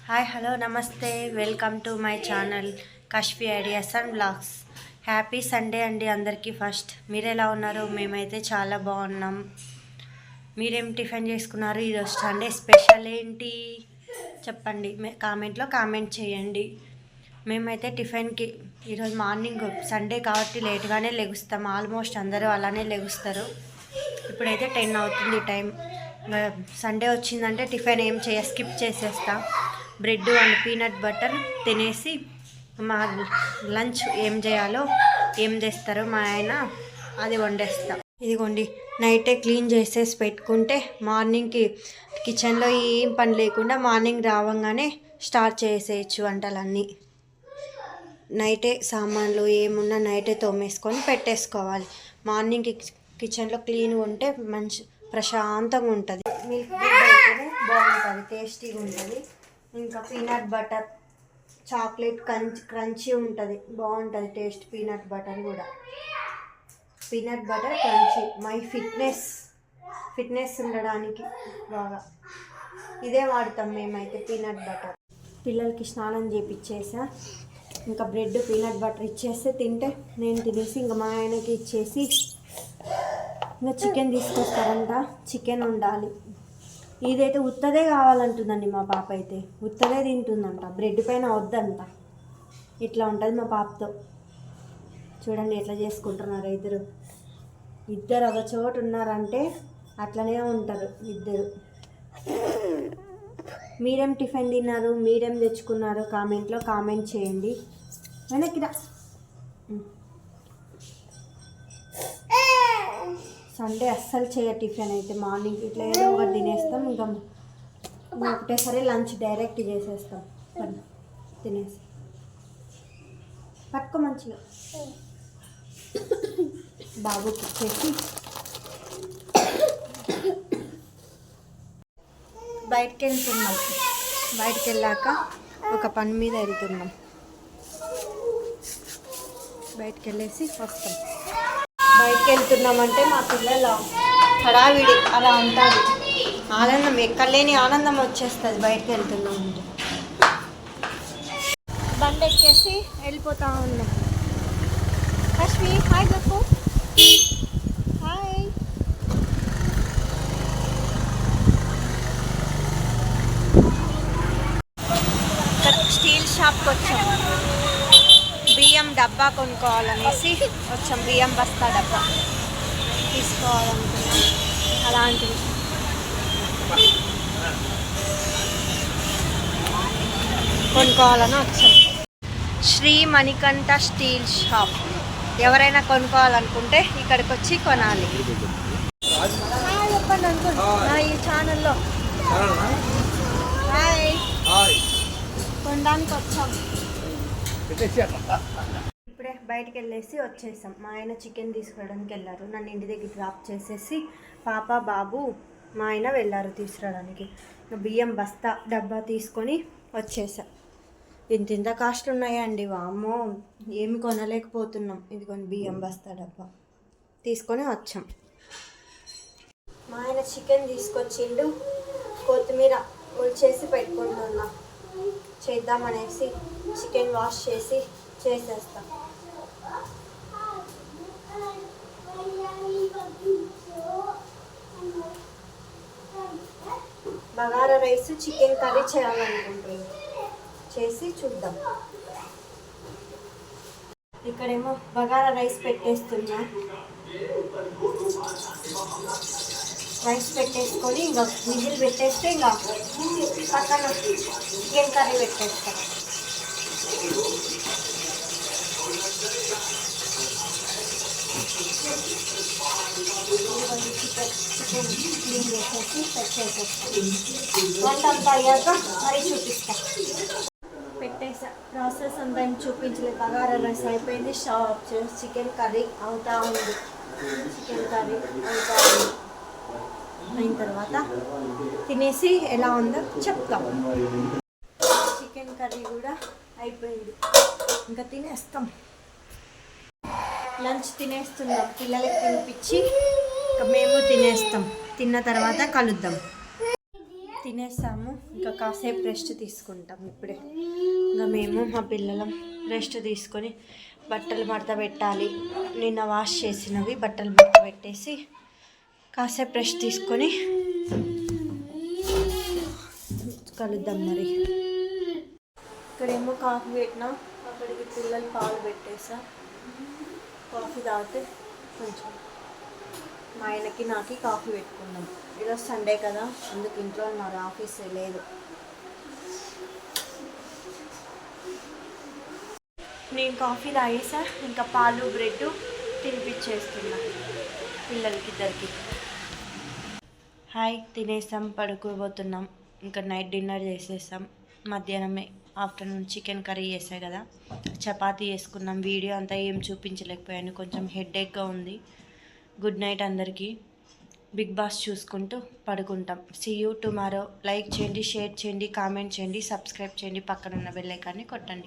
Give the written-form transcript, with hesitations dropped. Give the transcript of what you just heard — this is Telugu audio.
హాయ్ హలో నమస్తే welcome to my channel Kashfi ideas and blogs. Happy Sunday అండి అందరికీ. ఫస్ట్ మీరు ఎలా ఉన్నారు? మేమైతే చాలా బాగున్నాం. మీరేం టిఫిన్ చేసుకున్నారు? ఈరోజు సండే స్పెషల్ ఏంటి చెప్పండి, కామెంట్లో కామెంట్ చేయండి. మేమైతే టిఫిన్కి ఈరోజు మార్నింగ్ సండే కాబట్టి లేట్గానే లెగుస్తాం. ఆల్మోస్ట్ అందరూ అలానే లెగుస్తారు. ఇప్పుడైతే 10 అవుతుంది టైం. సండే వచ్చిందంటే టిఫిన్ ఏం స్కిప్ చేసేస్తా. బ్రెడ్ అండ్ పీనట్ బటర్ తినేసి మా లంచ్ ఏం చేయాలో ఏం తెస్తారో మా ఆయన అది వండేస్తా. ఇదిగోండి, నైటే క్లీన్ చేసేసి పెట్టుకుంటే మార్నింగ్కి కిచెన్లో ఏం పని లేకుండా మార్నింగ్ రావంగానే స్టార్ట్ చేసేయచ్చు వంటలన్నీ. నైటే సామాన్లు ఏమున్నా నైటే తోమేసుకొని పెట్టేసుకోవాలి. మార్నింగ్కి కిచెన్లో క్లీన్గా ఉంటే మంచి ప్రశాంతంగా ఉంటుంది. మిల్క్ బ్రెడ్ అయితేనే బాగుంటుంది, టేస్టీగా ఉంటుంది. ఇంకా పీనట్ బటర్ చాక్లెట్ క్రంచీ ఉంటుంది, బాగుంటుంది టేస్ట్. పీనట్ బటర్ కూడా, peanut butter crunchy my fitness ఉండడానికి బాగా ఇదే వాడతాం మేమైతే పీనట్ బటర్. పిల్లలకి స్నానం చేపిచ్చేసా. ఇంకా బ్రెడ్ పీనట్ బటర్ ఇచ్చేస్తే తింటే నేను తినేసి ఇంకా మా ఆయనకి ఇచ్చేసి ఇంకా చికెన్ తీసుకొస్తారంట, చికెన్ వండాలి. ఇదైతే ఉత్తదే కావాలంటుందండి మా పాప. అయితే ఉత్తదే తింటుందంట, బ్రెడ్ పైన వద్దంట. ఇట్లా ఉంటుంది మా పాపతో. చూడండి ఎట్లా చేసుకుంటున్నారు ఇద్దరు ఒక చోటు ఉన్నారంటే అట్లనే ఉంటారు ఇద్దరు. మీరేం టిఫిన్ తిన్నారు? మీరేం తెచ్చుకున్నారు? కామెంట్లో కామెంట్ చేయండి. వెనక్కిరా. సండే అస్సలు చేయ టిఫిన్ అయితే. మార్నింగ్ ఇట్లా ఏదో ఒకటి తినేస్తాం. ఇంకా ఒకటేసారి లంచ్ డైరెక్ట్ చేసేస్తాం. తినేసి పట్టుకో మంచిగా బాబుకి ఇచ్చేసి బయటికి వెళ్తున్నాం. బయటికి వెళ్ళాక ఒక పని మీద వెళ్తున్నాం. బయటికి వెళ్ళేసి వస్తాం. బయటికి వెళ్తున్నామంటే మా పిల్లల హడావిడి అలా ఉంటుంది. ఆనందం, ఎక్కలేని ఆనందం వచ్చేస్తుంది బయటికి వెళ్తున్నామంటే. బండి ఎక్కేసి వెళ్ళిపోతా ఉన్నాం. కష్మి హాయ్ చెప్పు. హాయ్. ఇక్కడ స్టీల్ షాప్కి వచ్చాం. బియ్యం డబ్బా కొనుక్కోవాలనేసి వచ్చాం. బియ్యం బస్తా డబ్బా తీసుకోవాలనుకున్నాం. అలాంటివి కొనుక్కోవాలని వచ్చాం. Shri Manikanta steel shop. ఎవరైనా కొనుక్కోవాలనుకుంటే ఇక్కడికి వచ్చి కొనాలి. చెప్పండి అనుకుంటున్నా ఈ ఛానల్లో. హాయ్. కొనడానికి వచ్చాం. ఇప్పుడే బయటికి వెళ్ళేసి వచ్చేసాం. మా ఆయన చికెన్ తీసుకురావడానికి వెళ్ళారు. నన్ను ఇంటి దగ్గర డ్రాప్ చేసేసి పాప బాబు మా ఆయన వెళ్ళారు తీసుకురావడానికి. బియ్యం బస్తా డబ్బా తీసుకొని వచ్చేసా. ఇంత కాస్ట్ ఉన్నాయండి, వామ్మో ఏమి కొనలేకపోతున్నాం. ఇదిగోండి బియ్యం బస్తా డబ్బా తీసుకొని వచ్చాం. మా ఆయన చికెన్ తీసుకొచ్చిండు. కొత్తిమీర ఉల్చేసి పెట్టుకుంటున్నా. చేద్దామనేసి చికెన్ వాష్ చేసి చేసేస్తాం. బగారా రైస్ చికెన్ కర్రీ చేయాలనుకుంటున్నాం. చేసి చూద్దాం. ఇక్కడేమో బగారా రైస్ పెట్టేస్తున్నా. రైస్ పెట్టేసుకొని ఇంకా విజిల్ పెట్టేస్తే ఇంకా పక్కన చికెన్ కర్రీ పెట్టేస్తాం. చికెన్ క్లీన్ చేసేసి పెట్టేసేస్తాం. వంట అంతా అయ్యాక మరీ చూపిస్తాం. పెట్టేసా. ప్రాసెస్ అంతా ఏం చూపించలేదు. బగారా రైస్ అయిపోయింది. చికెన్ కర్రీ అవుతా ఉంది. చికెన్ కర్రీ అవుతా ఉంది. అయిన తర్వాత తినేసి ఎలా ఉందో చెప్తాం. చికెన్ కర్రీ కూడా అయిపోయింది. ఇంకా తినేస్తాం. లంచ్ తినేస్తున్నాం. పిల్లలకి తినిపించి ఇంకా మేము తినేస్తాం. తిన్న తర్వాత కలుద్దాం. తినేసాము, ఇంకా కాసేపు రెస్ట్ తీసుకుంటాం ఇప్పుడే. ఇంకా మేము మా పిల్లలం రెస్ట్ తీసుకొని బట్టలు మడత పెట్టాలి. నిన్న వాష్ చేసినవి బట్టలు మడత పెట్టేసి కాసేపు రెస్ట్ తీసుకొని కలుద్దాం. మరి ఇక్కడేమో కాఫీ పెట్టినా, అక్కడికి పిల్లలు పాలు పెట్టేసా. కాఫీ తాగితే కొంచెం మా ఆయనకి నాకు కాఫీ పెట్టుకున్నాం. ఈరోజు సండే కదా, అందుకు ఇంట్లో మరి ఆఫీస్ లేదు. నేను కాఫీ తాగేసా, ఇంకా పాలు బ్రెడ్ తినిపించేస్తున్నా పిల్లలకి ఇద్దరికి. హాయ్, తినేసాం, పడుకోబోతున్నాం. ఇంకా నైట్ డిన్నర్ చేసేసాం. మధ్యాహ్నమే ఆఫ్టర్నూన్ చికెన్ కర్రీ చేసా కదా, చపాతీ చేసుకున్నాం. వీడియో అంతా ఏం చూపించలేకపోయాను, కొంచెం హెడేక్గా ఉంది. గుడ్ నైట్ అందరికీ. బిగ్ బాస్ చూసుకుంటూ పడుకుంటాం. See you tomorrow. లైక్ చేయండి, షేర్ చేయండి, కామెంట్ చేయండి, సబ్స్క్రైబ్ చేయండి, పక్కనున్న బెల్ ఐకాన్ని కొట్టండి.